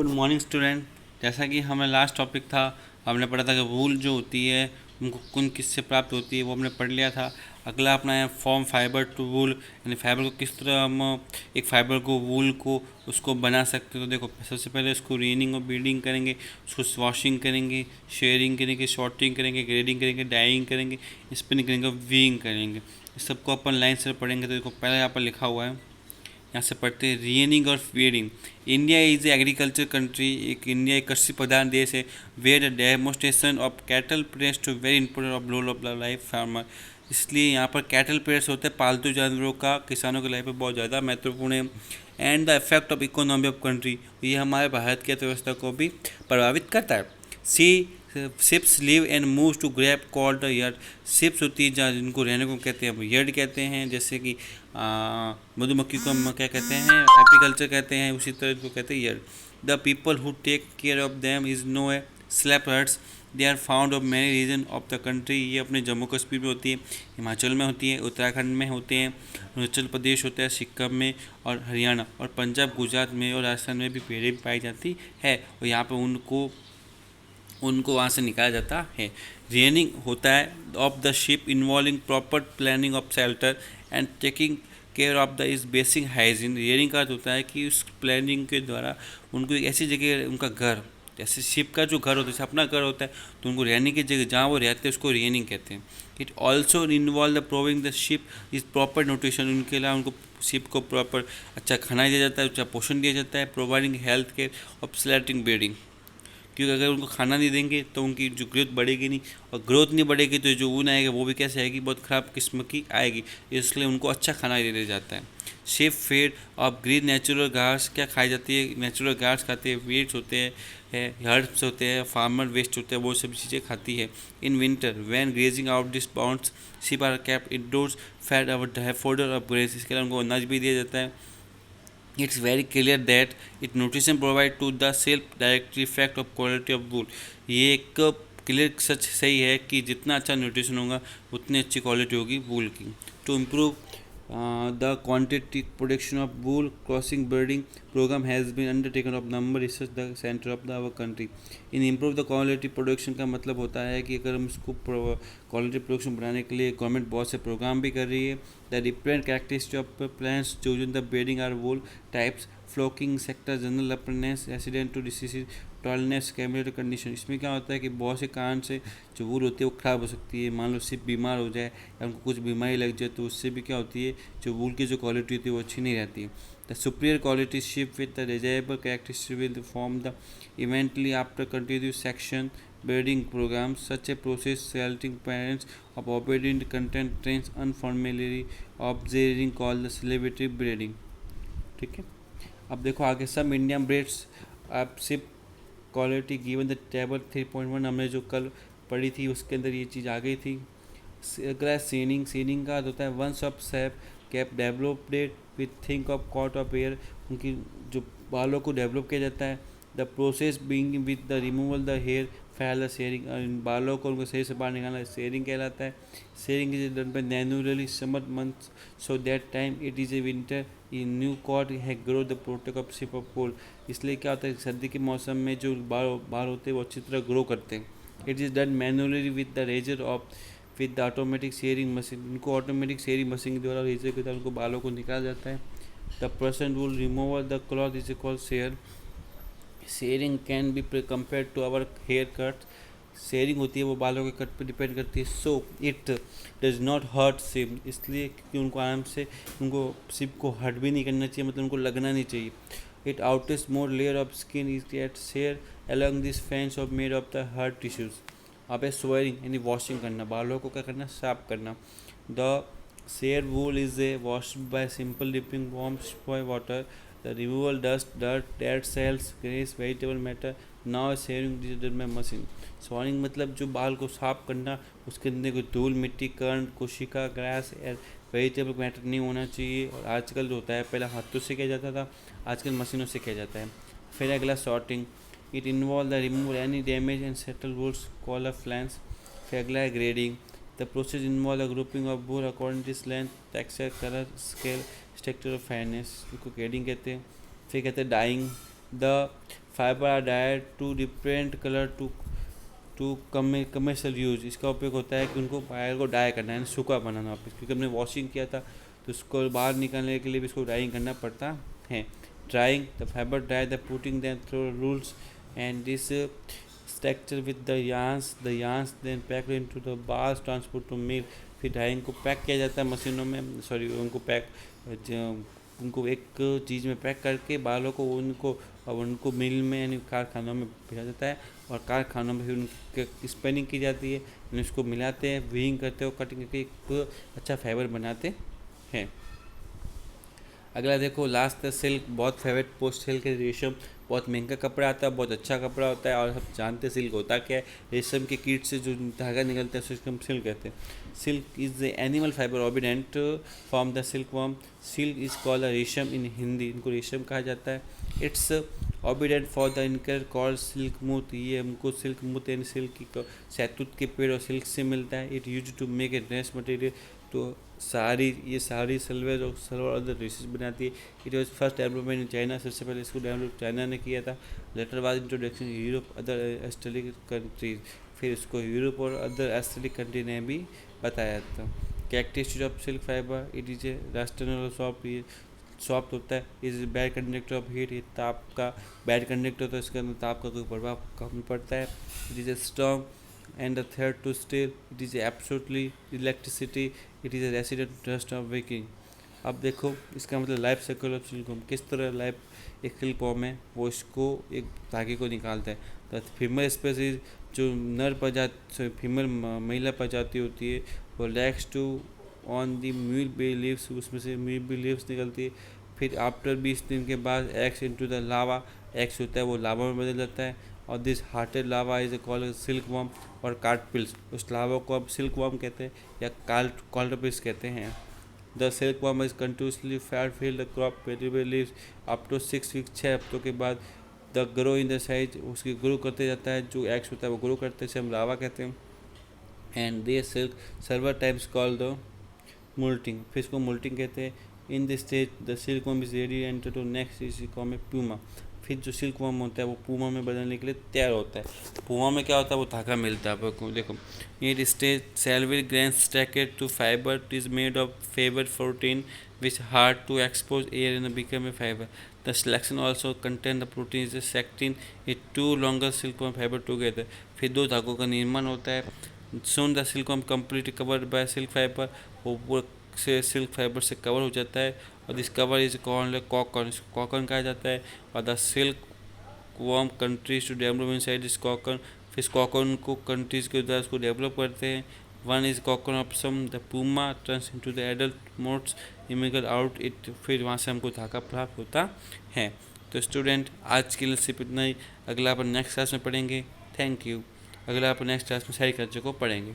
Good morning student. जैसा कि हमें लास्ट टॉपिक था, हमने पढ़ा था कि वूल जो होती है उनको कौन किससे प्राप्त होती है, वो हमने पढ़ लिया था। अगला अपना है फॉर्म फाइबर टू वूल, यानी फाइबर को किस तरह हम एक फाइबर को वूल को उसको बना सकते हैं। तो देखो, सबसे पहले उसको रीनिंग और बीडिंग करेंगे, उसको वॉशिंग करेंगे, शेयरिंग करेंगे, शॉर्टिंग करेंगे, ग्रेडिंग करेंगे, डाइंग करेंगे, स्पिनिंग करेंगे, वीइंग करेंगे। इस सबको अपन लाइन से पढ़ेंगे। तो देखो, पहले यहाँ पर लिखा हुआ है, यहाँ से पढ़ते हैं रियनिंग और feeding. India is agriculture country, India एक कृषि प्रधान देश है। Where the demonstration of cattle press to very important of role of life farmer. इसलिए यहाँ पर कैटल प्रेस होते हैं, पालतू जानवरों का किसानों की लाइफ में बहुत ज़्यादा महत्वपूर्ण है। And the effect of economy of country, ये हमारे भारत की अर्थव्यवस्था को भी प्रभावित करता है। See sheeps live and move to group called herd. Sheeps होती है जहाँ जिनको रहने को कहते हैं यर्ड कहते हैं। जैसे कि मधुमक्खी को हम क्या कहते हैं, एपीकल्चर कहते हैं, उसी तरह इसको कहते हैं herd. The people who take care of them is known a shepherds. They are found of many region of the country. ये अपने जम्मू कश्मीर में होती है, हिमाचल में होती है, उत्तराखंड में होते हैं, अरुणाचल प्रदेश होता है, सिक्किम में, और हरियाणा और पंजाब, गुजरात में और राजस्थान में भी भेड़ें पाई जाती है। और यहाँ पर उनको वहाँ से निकाला जाता है। रेनिंग होता है of the ship involving proper planning of shelter and taking care of the इस बेसिक हाइजीन। रेनिंग का अर्थ होता है कि उस प्लानिंग के द्वारा उनको एक ऐसी जगह, उनका घर, जैसे शिप का जो घर होता है, जैसे अपना घर होता है, तो उनको रहने की जगह जहाँ वो रहते हैं उसको रेनिंग कहते हैं। It also involve the proving the ship is proper nutrition. उनके अलावा उनको शिप को प्रॉपर अच्छा खाना दिया जाता है, अच्छा पोषण दिया जाता है। Providing health care of selecting breeding, क्योंकि अगर उनको खाना नहीं देंगे तो उनकी जो ग्रोथ बढ़ेगी नहीं, और ग्रोथ नहीं बढ़ेगी तो जो ऊन आएगा वो भी कैसे आएगी, बहुत ख़राब किस्म की आएगी। इसलिए उनको अच्छा खाना दिया जाता है। Sheep fed of green natural घास क्या खाई जाती है, नेचुरल घास खाते हैं, वीड्स होते हैं, हर्ब्स होते हैं, फार्मर वेस्ट होते हैं, वो सब चीज़ें खाती है। In winter when grazing out this bounds sheep are kept indoors fed our fodder of grass. इसके अलावा उनको अनाज भी दिया जाता है। It's very clear that it nutrition provide to the self direct effect of quality of wool। ये एक क्लियर सच सही है कि जितना अच्छा न्यूट्रिशन होगा उतनी अच्छी क्वालिटी होगी वूल की। To improve the quantity production of wool crossing breeding programme has been undertaken of number research the centre of the our country. In improve the quality production का मतलब होता है कि अगर हम इसको क्वालिटी प्रोडक्शन बनाने के लिए गवर्नमेंट बहुत से प्रोग्राम भी कर रही है। The different characteristic of plants chosen the breeding are wool types, flocking sector, general openness, resident to disease, tallness, कैमिलेटर कंडीशन। इसमें क्या होता है कि बहुत से कारण से जो वूल होती है वो ख़राब हो सकती है। मान लो सिर्फ बीमार हो जाए या उनको कुछ बीमारी लग जाए तो उससे भी क्या होती है, जो वूल की जो क्वालिटी होती है वो अच्छी नहीं रहती है। The superior quality ship with the desirable characteristic will form the इवेंटली after continuous section breeding programs. Such a process resulting parents of obedient content trains unformally observing called the celebrative breeding। ठीक है, अब देखो आगे सब Indian breeds आप सिर्फ quality given the table 3.1 हमने जो कल पढ़ी थी उसके अंदर ये चीज़ आ गई थी। अगला सीनिंग। सीनिंग का होता है once of sheep cap developed with thick of coat of hair. उनकी जो बालों को डेवलप किया जाता है। The process being with the removal the hair fall the shearing, और इन बालों को उनको सही से बाहर निकालना शेयरिंग कहलाता है। Shearing is done by manually summer months so that time it is a winter in new coat है grow the protect of sheep of cold. इसलिए क्या होता है, सर्दी के मौसम में जो बाल होते हैं वो अच्छी तरह ग्रो करते हैं। It is done manually with the razor of with the automatic shearing machine. इनको ऑटोमेटिक शेयरिंग मशीन के द्वारा रेजर के द्वारा उनको बालों को निकाला जाता है। The person will remove the cloth is called shear. Shearing can be compare to our haircut. Shearing होती है वो बालों के कट पे डिपेंड करती है। So it does not hurt sheep, इसलिए क्योंकि उनको आराम से उनको सिप को हर्ट भी नहीं करना चाहिए, मतलब उनको लगना नहीं चाहिए। इट आउटेस मोर layer of skin is get shear along this fans of made of the hurt tissues. अब है स्वेरिंग यानी वॉशिंग करना, बालों को क्या करना, साफ करना। The share wool is a wash bye simple dipping warm boy water. The removal dust, dirt, dead cells, grease, vegetable matter. Now sharing detergent में मशीन। स्वॉनिंग मतलब जो बाल को साफ करना, उसके अंदर कोई धूल, मिट्टी, कर्ण, कोशिका, ग्रास, वेजिटेबल मैटर नहीं होना चाहिए। और आजकल जो होता है, पहले हाथों से किया जाता था, आजकल मशीनों से किया जाता है। फिर अगला sorting. It involve the removal any damage and settle wools call of flans. फिर अगला है grading. The process involve the grouping of wool according to length, texture, colour, scale, structure of fineness, इसको ग्रेडिंग कहते हैं। फिर कहते हैं dyeing. The fibre are dyed to different colour to commercial use. इसका उपयोग होता है कि उनको फाइबर को डाई करना है, सूखा बनाना वापस, क्योंकि हमने वॉशिंग किया था तो उसको बाहर निकालने के लिए भी इसको ड्राइंग करना पड़ता है। Drawing the fibre dry the putting them through rolls and this structure with the yarns then packed into the bars transport to mill. फिर ड्राइंग को पैक किया जाता है मशीनों में, उनको एक चीज़ में पैक करके बालों को उनको मिल में यानी कारखानों में भेजा जाता है, और कारखानों में फिर उनकी स्पिनिंग की जाती है, उसको मिलाते हैं, वीविंग करते हो, कटिंग करके एक अच्छा फाइबर बनाते हैं। अगला देखो लास्ट सिल्क, बहुत फेवरेट पोस्ट सिल्क है रेशम। बहुत महंगा कपड़ा आता है, बहुत अच्छा कपड़ा होता है, और सब जानते हैं सिल्क होता क्या है। रेशम के कीट से जो धागा निकलता है उसको हम सिल्क कहते हैं। Silk is the animal fibre obtained from the silk worm. Silk is called resham in Hindi, इनको रेशम कहा जाता है। It's obtained for the insect called silk moth, ये हमको सिल्क मूथ यानी सिल्क की शहतूत के पेड़ और सिल्क से मिलता है। It use to make a dress material, तो ये साड़ी सलवार अदर ड्रेसेस बनाती है। It was first development in China, सबसे पहले इसको डेवलप चाइना ने किया था। Later was introduction Europe other Asiatic countries, फिर इसको यूरोप और अदर एस्ट्रेलिक कंट्री ने भी बताया था। Characteristic of silk fibre, it is a lustrous soft होता है। Is bad conductor of heat, ये ताप का बैड कंडक्टर होता है, इसके अंदर ताप का कोई प्रभाव कम पड़ता है। It is a strong and the third to steel, it is absolutely electricity, it is a resident dust of waking। अब देखो इसका मतलब लाइफ साइकिल ऑफ सिल्कवॉर्म, किस तरह लाइफ एक सिल्कवॉर्म है वो इसको एक धागे को निकालता है। द फीमेल स्पेसीज, जो फीमेल महिला प्रजाति होती है वो lays to on the mulberry leaves, उसमें से म्यूल बे लीव्स निकलती है। फिर आफ्टर 20 दिन के बाद x into the lava, x होता है वो लावा में बदल जाता है। और this hearted lava is called silk worm और कार्टपिल्स, उस लावा को अब सिल्क वर्म कहते हैं या कार्टपिल्स कहते हैं। The silk worm is continuously feed the crop vegetable leaves up to 6 week, 6 हफ्तों के बाद the grow in the size, उसकी ग्रो करते जाता है, जो एक्स होता है वो ग्रो करते हैं, हम लावा कहते हैं। And they silk several times called the moulting, फिर इसको मोल्टिंग कहते हैं। In this stage the silk worm is ready enter to next is called pupa, फिर जो सिल्क वर्म होता है वो पूमा में बदलने के लिए तैयार होता है। पूमा में क्या होता है वो धागा मिलता है आपको, देखो ये stage salivary gland stacked to fibre is made of fibre protein which hard to expose air in become a fibre. The selection also contain the protein is sericin a to longer silk worm fibre together, फिर दो धागों का निर्माण होता है। Soon the silk worm completely covered by silk fibre, वो से silk fibre से कवर हो जाता है, और this cover is called cocoon, इसको कॉकन कहा जाता है। और the silk worm continues to develop inside this cocoon, फिर इस कॉकन को कंट्रीज के द्वारा उसको डेवलप करते हैं। One is cocoon option the Puma turns into the adult modes immigrate out it, फिर वहाँ से हमको धागा प्राप्त होता है। तो स्टूडेंट आज के लिए सिर्फ इतना ही, अगला अपन नेक्स्ट क्लास में पढ़ेंगे। Thank you. अगला अपन नेक्स्ट क्लास में सारी चीज़ों को पढ़ेंगे।